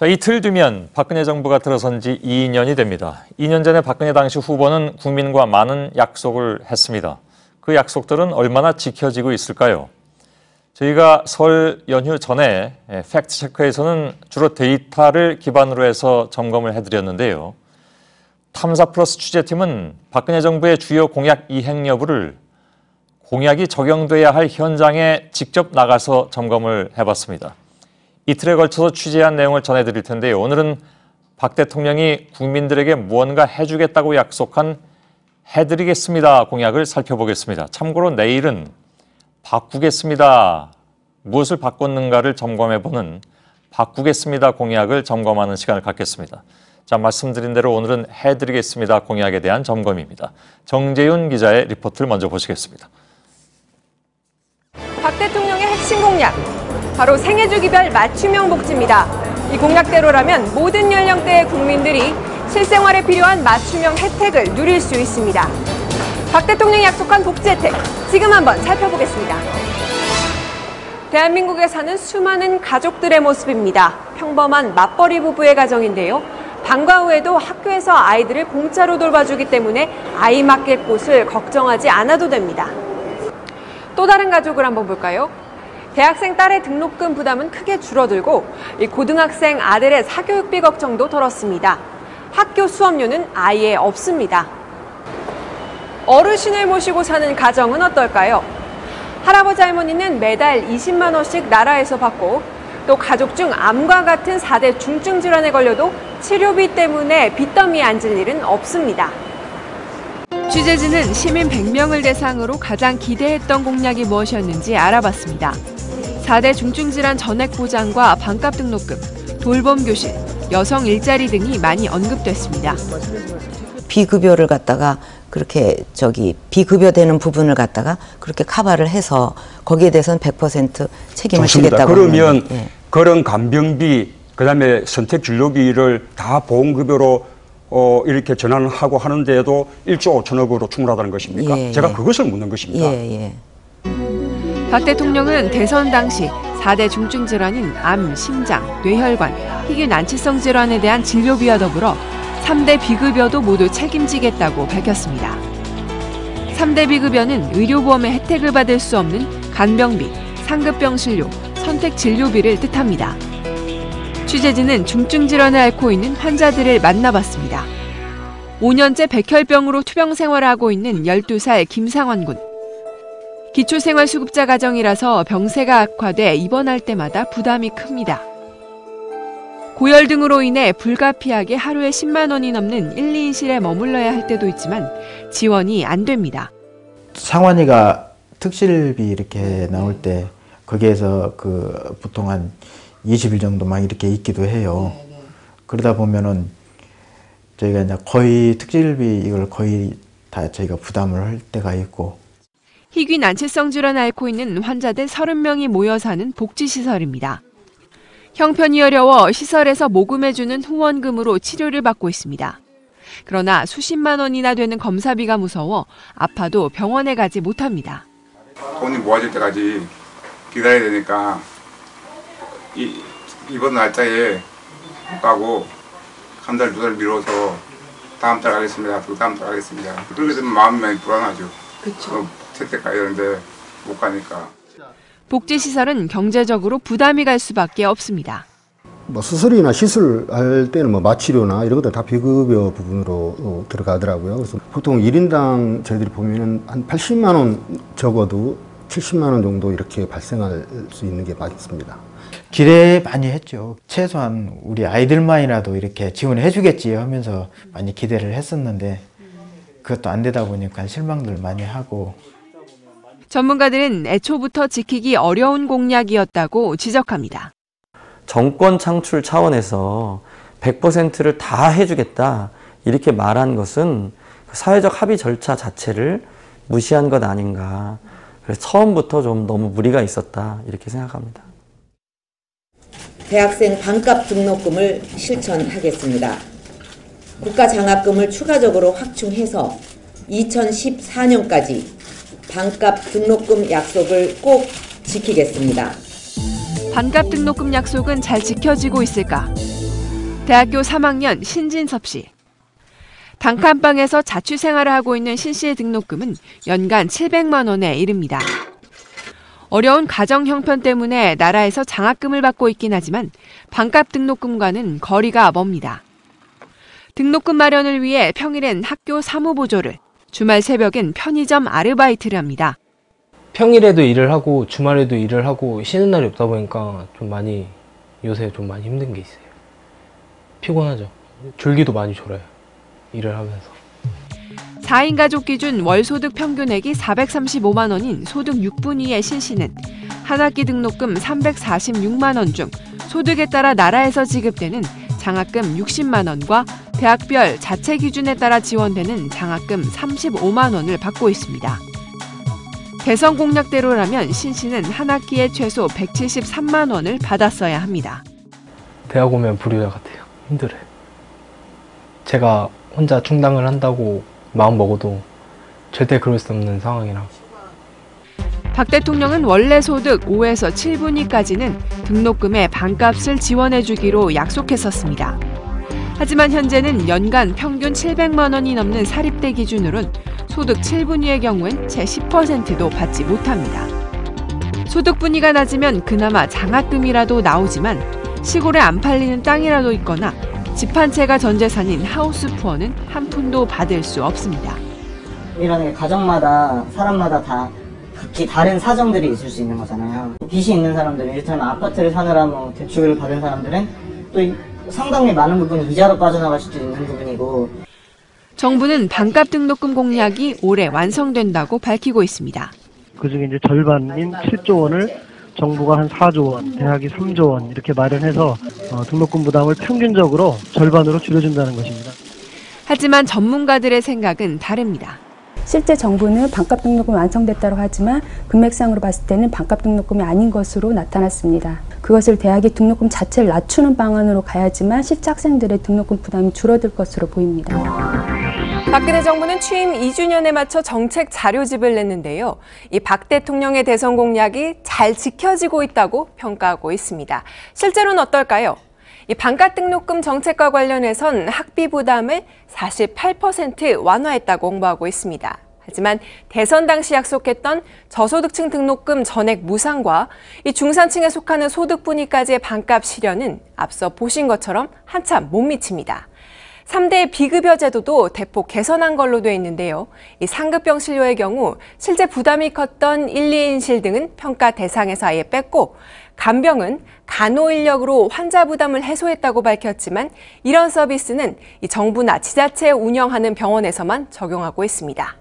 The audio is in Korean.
자, 이틀 뒤면 박근혜 정부가 들어선 지 2년이 됩니다. 2년 전에 박근혜 당시 후보는 국민과 많은 약속을 했습니다. 그 약속들은 얼마나 지켜지고 있을까요? 저희가 설 연휴 전에 팩트체크에서는 주로 데이터를 기반으로 해서 점검을 해드렸는데요. 탐사플러스 취재팀은 박근혜 정부의 주요 공약 이행 여부를 공약이 적용돼야 할 현장에 직접 나가서 점검을 해봤습니다. 이틀에 걸쳐서 취재한 내용을 전해드릴 텐데요. 오늘은 박 대통령이 국민들에게 무언가 해주겠다고 약속한 해드리겠습니다 공약을 살펴보겠습니다. 참고로 내일은 바꾸겠습니다. 무엇을 바꿨는가를 점검해보는 바꾸겠습니다 공약을 점검하는 시간을 갖겠습니다. 자, 말씀드린 대로 오늘은 해드리겠습니다 공약에 대한 점검입니다. 정재윤 기자의 리포트를 먼저 보시겠습니다. 박 대통령의 핵심 공약, 바로 생애주기별 맞춤형 복지입니다. 이 공약대로라면 모든 연령대의 국민들이 실생활에 필요한 맞춤형 혜택을 누릴 수 있습니다. 박 대통령이 약속한 복지 혜택, 지금 한번 살펴보겠습니다. 대한민국에 사는 수많은 가족들의 모습입니다. 평범한 맞벌이 부부의 가정인데요. 방과 후에도 학교에서 아이들을 공짜로 돌봐주기 때문에 아이 맡길 곳을 걱정하지 않아도 됩니다. 또 다른 가족을 한번 볼까요? 대학생 딸의 등록금 부담은 크게 줄어들고 이 고등학생 아들의 사교육비 걱정도 덜었습니다. 학교 수업료는 아예 없습니다. 어르신을 모시고 사는 가정은 어떨까요? 할아버지 할머니는 매달 20만 원씩 나라에서 받고 또 가족 중 암과 같은 4대 중증 질환에 걸려도 치료비 때문에 빚더미에 앉을 일은 없습니다. 취재진은 시민 100명을 대상으로 가장 기대했던 공약이 무엇이었는지 알아봤습니다. 4대 중증질환 전액 보장과 반값 등록금, 돌봄 교실, 여성 일자리 등이 많이 언급됐습니다. 비급여를 갖다가 그렇게 비급여되는 부분을 갖다가 그렇게 커버를 해서 거기에 대해서는 100% 책임을 지겠다고. 그러면 그런 간병비, 그다음에 선택 진료비를 다 보험급여로 이렇게 전환을 하고 하는데도 1조 5천억으로 충분하다는 것입니까? 예, 제가 그것을 묻는 것입니다. 예. 박 대통령은 대선 당시 4대 중증 질환인 암, 심장, 뇌혈관, 희귀 난치성 질환에 대한 진료비와 더불어 3대 비급여도 모두 책임지겠다고 밝혔습니다. 3대 비급여는 의료보험의 혜택을 받을 수 없는 간병비, 상급병 진료, 선택 진료비를 뜻합니다. 취재진은 중증 질환을 앓고 있는 환자들을 만나봤습니다. 5년째 백혈병으로 투병 생활을 하고 있는 12살 김상환 군. 기초생활수급자 가정이라서 병세가 악화돼 입원할 때마다 부담이 큽니다. 고열 등으로 인해 불가피하게 하루에 10만 원이 넘는 1, 2인실에 머물러야 할 때도 있지만 지원이 안 됩니다. 상환이가 특실비 이렇게 나올 때 거기에서 보통 한 20일 정도만 이렇게 있기도 해요. 그러다 보면은 저희가 이제 거의 특실비 이걸 거의 다 저희가 부담을 할 때가 있고. 희귀 난치성 질환을 앓고 있는 환자들 30명이 모여 사는 복지시설입니다. 형편이 어려워 시설에서 모금해주는 후원금으로 치료를 받고 있습니다. 그러나 수십만 원이나 되는 검사비가 무서워 아파도 병원에 가지 못합니다. 돈이 모아질 때까지 기다려야 되니까 이번 날짜에 못 가고 한 달, 두 달 미뤄서 다음 달 가겠습니다. 또 다음 달 가겠습니다. 그렇게 되면 마음이 많이 불안하죠. 그렇죠. 채택 가야 되는데 못 가니까. 복지시설은 경제적으로 부담이 갈 수밖에 없습니다. 수술이나 시술할 때는 마취료나 이런 것들 다 비급여 부분으로 들어가더라고요. 그래서 보통 1인당 저희들이 보면은 한 80만 원 적어도 70만 원 정도 이렇게 발생할 수 있는 게 맞습니다. 기대 많이 했죠. 최소한 우리 아이들만이라도 이렇게 지원해 주겠지 하면서 많이 기대를 했었는데 그것도 안 되다 보니까 실망들 많이 하고. 전문가들은 애초부터 지키기 어려운 공약이었다고 지적합니다. 정권 창출 차원에서 100%를 다 해주겠다 이렇게 말한 것은 사회적 합의 절차 자체를 무시한 것 아닌가. 그래서 처음부터 좀 너무 무리가 있었다 이렇게 생각합니다. 대학생 반값 등록금을 실천하겠습니다. 국가장학금을 추가적으로 확충해서 2014년까지 반값 등록금 약속을 꼭 지키겠습니다. 반값 등록금 약속은 잘 지켜지고 있을까? 대학교 3학년 신진섭 씨. 단칸방에서 자취생활을 하고 있는 신 씨의 등록금은 연간 700만 원에 이릅니다. 어려운 가정 형편 때문에 나라에서 장학금을 받고 있긴 하지만 반값 등록금과는 거리가 멉니다. 등록금 마련을 위해 평일엔 학교 사무보조를, 주말 새벽엔 편의점 아르바이트를 합니다. 평일에도 일을 하고 주말에도 일을 하고 쉬는 날이 없다 보니까 요새 좀 많이 힘든 게 있어요. 피곤하죠. 졸기도 많이 졸아요. 일을 하면서. 4인 가족 기준 월 소득 평균액이 435만 원인 소득 6분위의 신 씨는 한 학기 등록금 346만 원 중 소득에 따라 나라에서 지급되는 장학금 60만 원과 대학별 자체 기준에 따라 지원되는 장학금 35만 원을 받고 있습니다. 대선 공약대로라면 신 씨는 한 학기에 최소 173만 원을 받았어야 합니다. 대학 오면 불효자 같아요. 힘들어요. 제가 혼자 충당을 한다고 마음 먹어도 절대 그럴 수 없는 상황이라. 박 대통령은 원래 소득 5에서 7분위까지는 등록금의 반값을 지원해주기로 약속했었습니다. 하지만 현재는 연간 평균 700만 원이 넘는 사립대 기준으론 소득 7분위의 경우엔 채 10%도 받지 못합니다. 소득 분위가 낮으면 그나마 장학금이라도 나오지만 시골에 안 팔리는 땅이라도 있거나 집 한 채가 전 재산인 하우스푸어는 한 푼도 받을 수 없습니다. 이런 게 가정마다 사람마다 다 각기 다른 사정들이 있을 수 있는 거잖아요. 빚이 있는 사람들은 이를테면 아파트를 사느라 대출을 받은 사람들은 또 상당히 많은 부분이 이자로 빠져나갈 수도 있는 부분이고. 정부는 반값 등록금 공약이 올해 완성된다고 밝히고 있습니다. 그중에 이제 절반인 7조 원을 정부가 한 4조 원, 대학이 3조 원 이렇게 마련해서 등록금 부담을 평균적으로 절반으로 줄여준다는 것입니다. 하지만 전문가들의 생각은 다릅니다. 실제 정부는 반값 등록금이 완성됐다고 하지만 금액상으로 봤을 때는 반값 등록금이 아닌 것으로 나타났습니다. 그것을 대학이 등록금 자체를 낮추는 방안으로 가야지만 실제 학생들의 등록금 부담이 줄어들 것으로 보입니다. 박근혜 정부는 취임 2주년에 맞춰 정책 자료집을 냈는데요. 이 박 대통령의 대선 공약이 잘 지켜지고 있다고 평가하고 있습니다. 실제로는 어떨까요? 이 반값 등록금 정책과 관련해선 학비 부담을 48% 완화했다고 홍보하고 있습니다. 하지만 대선 당시 약속했던 저소득층 등록금 전액 무상과 이 중산층에 속하는 소득 분위까지의 반값 실현은 앞서 보신 것처럼 한참 못 미칩니다. 3대 비급여 제도도 대폭 개선한 걸로 돼 있는데요. 이 상급병 진료의 경우 실제 부담이 컸던 1, 2인실 등은 평가 대상에서 아예 뺐고 간병은 간호 인력으로 환자 부담을 해소했다고 밝혔지만 이런 서비스는 이 정부나 지자체 운영하는 병원에서만 적용하고 있습니다.